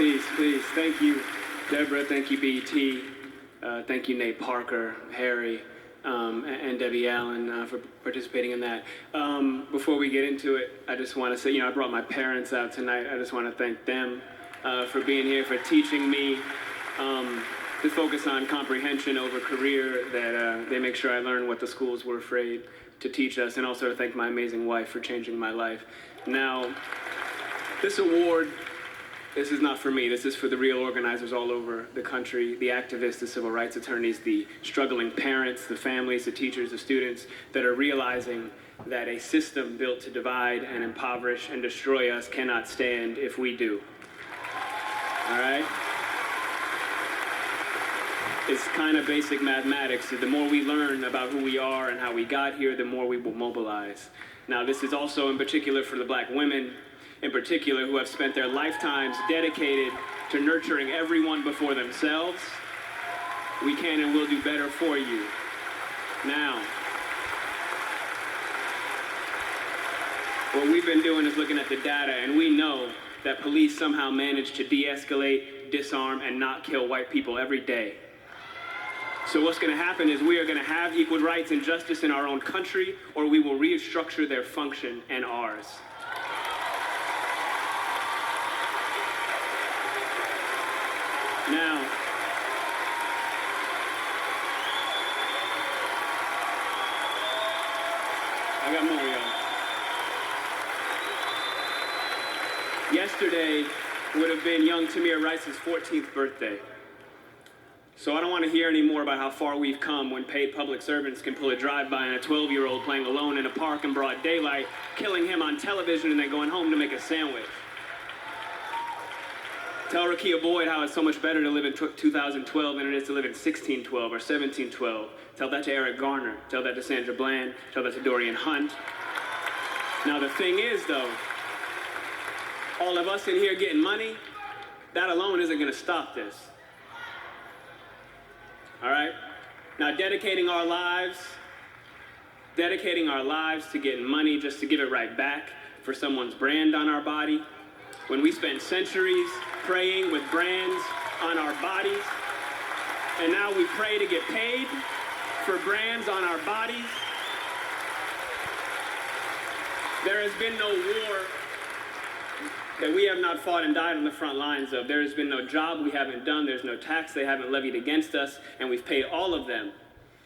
Peace, peace. Thank you, Deborah. Thank you, BET. Thank you, Nate Parker, Harry, and Debbie Allen for participating in that. Before we get into it, I just want to say, I brought my parents out tonight. I just want to thank them for being here, for teaching me to focus on comprehension over career, that they make sure I learn what the schools were afraid to teach us, and also to thank my amazing wife for changing my life. Now, this award, this is not for me. This is for the real organizers all over the country, the activists, the civil rights attorneys, the struggling parents, the families, the teachers, the students that are realizing that a system built to divide and impoverish and destroy us cannot stand if we do. All right? It's kind of basic mathematics. The more we learn about who we are and how we got here, the more we will mobilize. Now, this is also in particular for the black women, in particular, who have spent their lifetimes dedicated to nurturing everyone before themselves. We can and will do better for you. Now, what we've been doing is looking at the data, and we know that police somehow manage to de-escalate, disarm, and not kill white people every day. So what's going to happen is we are going to have equal rights and justice in our own country, or we will restructure their function and ours. Now, I got more, y'all. Yesterday would have been young Tamir Rice's 14th birthday. So I don't want to hear any more about how far we've come when paid public servants can pull a drive-by on a 12-year-old playing alone in a park in broad daylight, killing him on television and then going home to make a sandwich. Tell Rakia Boyd how it's so much better to live in 2012 than it is to live in 1612 or 1712. Tell that to Eric Garner. Tell that to Sandra Bland. Tell that to Dorian Hunt. Now the thing is, though, all of us in here getting money, that alone isn't going to stop this. All right? Now, dedicating our lives to getting money just to give it right back for someone's brand on our body, when we spent centuries praying with brands on our bodies, and now we pray to get paid for brands on our bodies. There has been no war that we have not fought and died on the front lines of. There has been no job we haven't done. There's no tax they haven't levied against us, and we've paid all of them.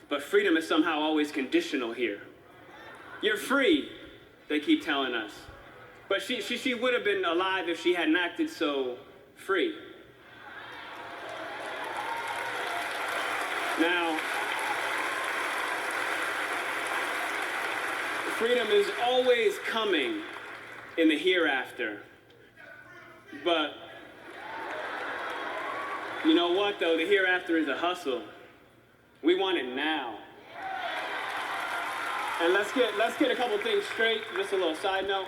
But freedom is somehow always conditional here. You're free, they keep telling us. But she would have been alive if she hadn't acted so free. Now, freedom is always coming in the hereafter. But you know what, though? The hereafter is a hustle. We want it now. And let's get a couple things straight. Just a little side note.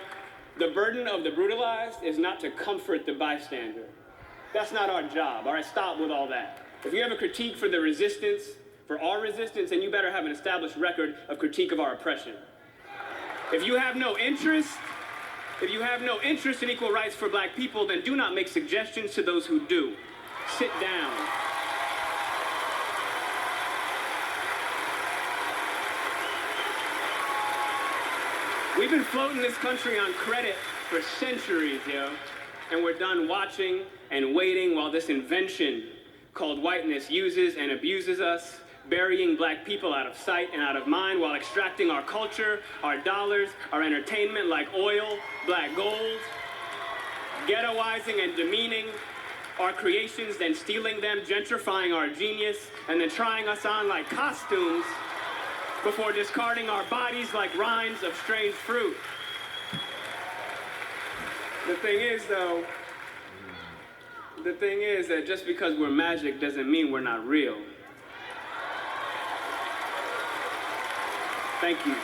The burden of the brutalized is not to comfort the bystander. That's not our job. All right, stop with all that. If you have a critique for the resistance, for our resistance, then you better have an established record of critique of our oppression. If you have no interest in equal rights for black people, then do not make suggestions to those who do. Sit down. We've been floating this country on credit for centuries, yo. And we're done watching and waiting while this invention called whiteness uses and abuses us, burying black people out of sight and out of mind while extracting our culture, our dollars, our entertainment like oil, black gold, ghettoizing and demeaning our creations, then stealing them, gentrifying our genius, and then trying us on like costumes before discarding our bodies like rinds of strange fruit. The thing is that just because we're magic doesn't mean we're not real. Thank you.